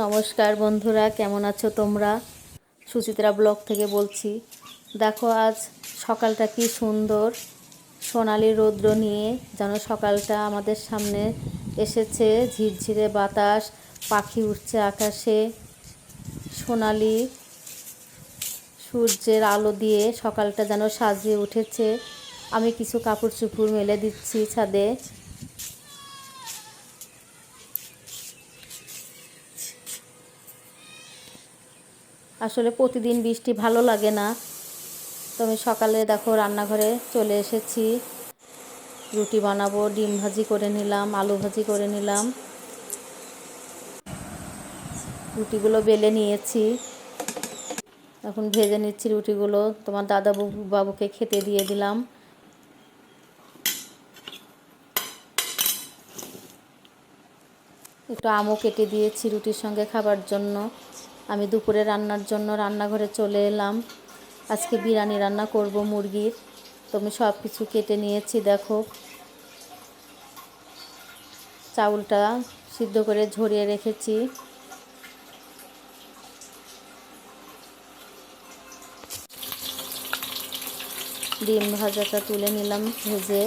নমস্কার বন্ধুরা, কেমন আছো তোমরা? সুচিত্রা ব্লগ থেকে বলছি। দেখো আজ সকালটা কি সুন্দর, সোনালি রৌদ্র নিয়ে যেন সকালটা আমাদের সামনে এসেছে। ঝিরঝিরে বাতাস, পাখি উঠছে আকাশে, সোনালি সূর্যের আলো দিয়ে সকালটা যেন সাজিয়ে উঠেছে। আমি কিছু কাপড় চোপড় মেলে দিচ্ছি ছাদে। আসলে প্রতিদিন বৃষ্টি ভালো লাগে না, তো আমি সকালে দেখো রান্নাঘরে চলে এসেছি। রুটি বানাবো, ডিম ভাজি করে নিলাম, আলু ভাজি করে নিলাম, রুটিগুলো বেলে নিয়েছি। এখন ভেজে নিচ্ছি রুটিগুলো, তোমার বাবুকে খেতে দিয়ে দিলাম। একটু আমও কেটে দিয়েছি রুটির সঙ্গে খাবার জন্য। আমি দুপুরে রান্নার জন্য রান্নাঘরে চলে এলাম। আজকে বিরিয়ানি রান্না করব মুরগির, তো আমি সব কিছু কেটে নিয়েছি। দেখো চাউলটা সিদ্ধ করে ঝরিয়ে রেখেছি। ডিম ভাজাটা তুলে নিলাম ভেজে।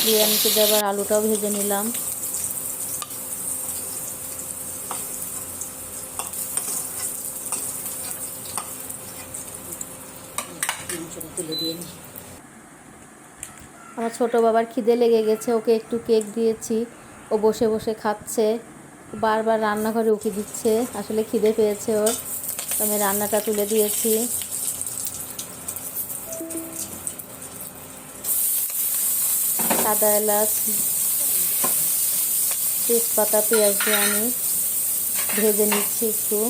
বিরিয়ানিতে দেবার আলুটাও ভেজে নিলাম। আমার ছোট বাবার খিদে লেগে গেছে, ওকে একটু কেক দিয়েছি। ও বসে বসে খাচ্ছে, বারবার রান্নাঘরে উকি দিচ্ছে, আসলে খিদে পেয়েছে ওর। তো আমি রান্নাটা তুলে দিয়েছি। সাদা এলাচ, তেজপাতা, পেঁয়াজ দিয়ে আমি ভেজে নিচ্ছি একটু।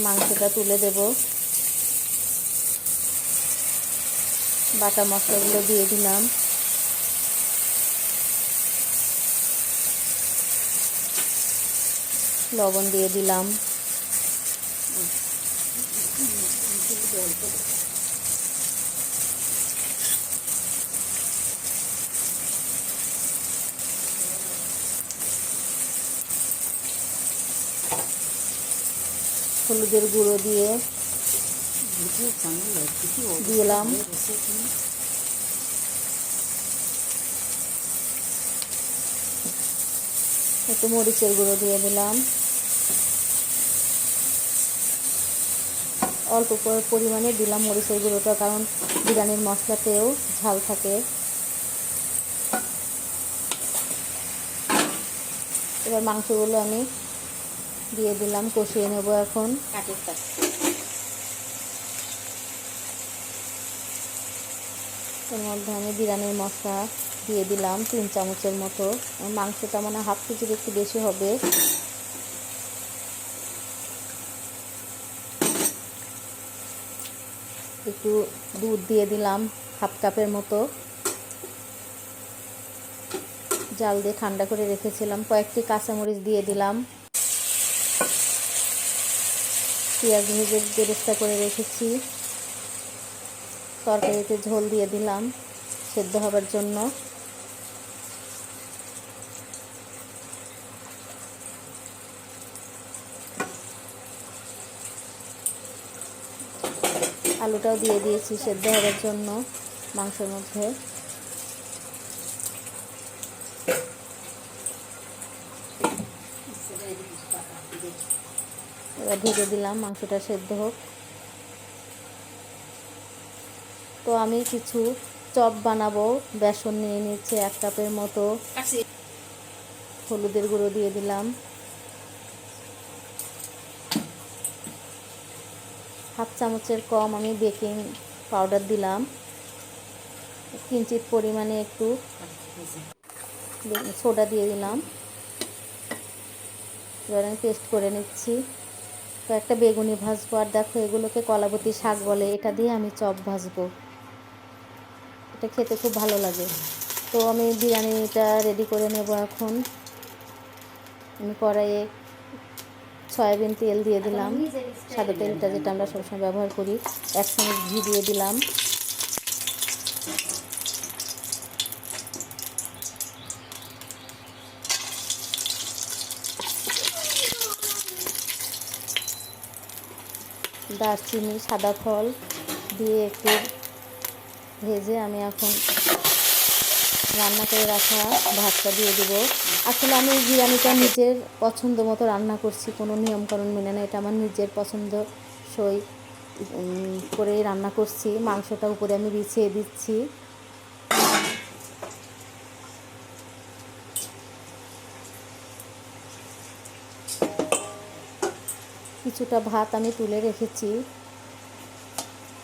মাংসটা তুলে দেব। বাটা মশলাগুলো দিয়ে দিলাম। লবণ দিয়ে দিলাম। হলুদের গুঁড়ো দিয়ে দিলাম। একটু মরিচের গুঁড়ো দিয়ে দিলাম। অল্প পরিমাণে দিলাম মরিচের গুঁড়োটা, কারণ বিরিয়ানির মশলাতেও ঝাল থাকে। এবার মাংসগুলো আমি দিয়ে দিলাম, কষিয়ে নেব এখন। এর মধ্যে আমি বিরিয়ানির মশলা দিয়ে দিলাম 3 চামচের মতো। মাংসটা মানে হাফ কেজির একটু বেশি হবে। একটু দুধ দিয়ে দিলাম হাফ কাপের মতো। জাল দিয়ে ঠান্ডা করে রেখেছিলাম। কয়েকটি কাঁচামরিচ দিয়ে দিলাম। পেঁয়াজ ভেজে বেরেস্তা করে রেখেছি। তরকারিতে ঝোল দিয়ে দিলাম সেদ্ধ হবার জন্য। আলুটাও দিয়ে দিয়েছি সেদ্ধ হবার জন্য মাংসের মধ্যে। এবার ঢেকে দিলাম মাংসটা সেদ্ধ হোক। তো আমি কিছু চপ বানাবো। বেসন নিয়ে নিচ্ছে 1 কাপের মতো। হলুদের গুঁড়ো দিয়ে দিলাম। হাফ চামচের কম আমি বেকিং পাউডার দিলাম। কিঞ্চিত পরিমাণে একটু সোডা দিয়ে দিলাম। এবার আমি পেস্ট করে নিচ্ছি। তো একটা বেগুনি ভাজবো, আর দেখো এগুলোকে কলাবতী শাক বলে, এটা দিয়ে আমি চপ ভাজবো। এটা খেতে খুব ভালো লাগে। তো আমি বিরিয়ানিটা রেডি করে নেব এখন। আমি কড়াইয়ে সয়াবিন তেল দিয়ে দিলাম, সাদা তেলটা যেটা আমরা সবসময় ব্যবহার করি। 1 চামচ ঘি দিয়ে দিলাম। দারচিনি, সাদা ফল দিয়ে একটু ভেজে আমি এখন রান্না করে রাখা ভাতটা দিয়ে দেবো। আসলে আমি বিরিয়ানিটা নিজের পছন্দ মতো রান্না করছি, কোনো নিয়মকানুন মেনে না। এটা আমার নিজের পছন্দসই করেই রান্না করছি। মাংসটা উপরে আমি বিছিয়ে দিচ্ছি। কিছুটা ভাত আমি তুলে রেখেছি,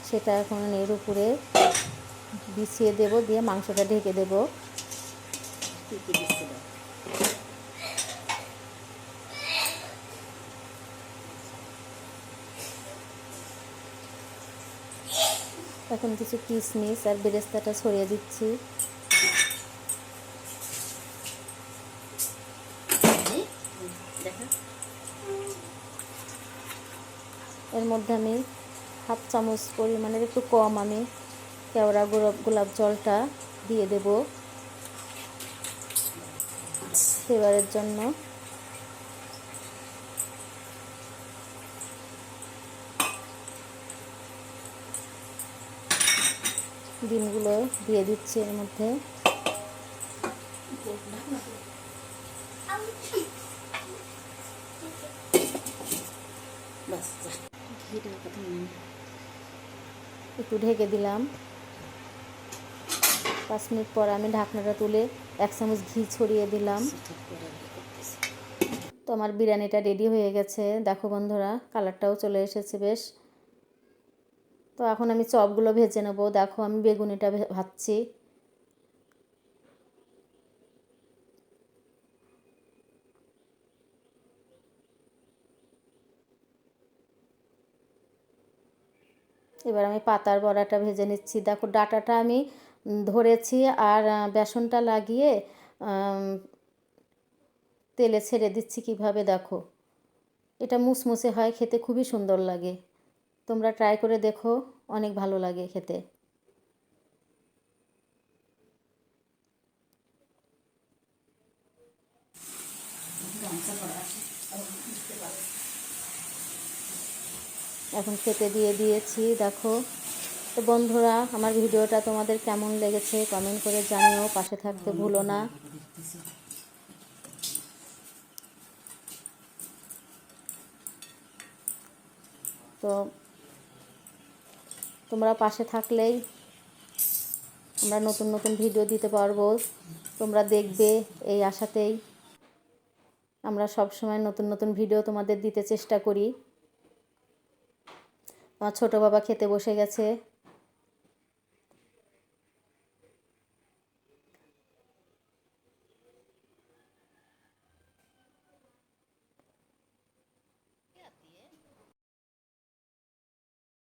সেটা এখন এর উপরে বিছিয়ে দেব, দিয়ে মাংসটা ঢেকে দেব। এখন কিছু কিশমিশ আর বেরেস্তাটা ছড়িয়ে দিচ্ছি। এর মধ্যে আমি 1/2 চামচ পরিমাণের একটু কম আমি কেওড়া গোলাপ জলটা দিয়ে দেব ফ্লেভারের জন্য। ডিমগুলো দিয়ে দিচ্ছি এর মধ্যে। একটু ঢেকে দিলাম। 5 মিনিট পর আমি ঢাকনাটা তুলে 1 চামচ ঘি ছড়িয়ে দিলাম। তো আমার বিরিয়ানিটা রেডি হয়ে গেছে। দেখো বন্ধুরা, কালারটাও চলে এসেছে বেশ। তো এখন আমি চপগুলো ভেজে নেব। দেখো আমি বেগুনিটা ভাজছি। এবার আমি পাতার বড়াটা ভেজে নিচ্ছি। দেখো ডাটাটা আমি ধরেছি আর বেসনটা লাগিয়ে তেলে ছেড়ে দিচ্ছি কিভাবে। দেখো এটা মুসমুসে হয়, খেতে খুবই সুন্দর লাগে। তোমরা ট্রাই করে দেখো, অনেক ভালো লাগে খেতে। এখন খেতে দিয়ে দিয়েছি। দেখো তো বন্ধুরা, আমার ভিডিওটা তোমাদের কেমন লেগেছে কমেন্ট করে জানিও, পাশে থাকতে ভুলো না। তো তোমরা পাশে থাকলেই আমরা নতুন নতুন ভিডিও দিতে পারবো, তোমরা দেখবে, এই আশাতেই আমরা সব সময় নতুন নতুন ভিডিও তোমাদের দিতে চেষ্টা করি। আমার ছোটো বাবা খেতে বসে গেছে।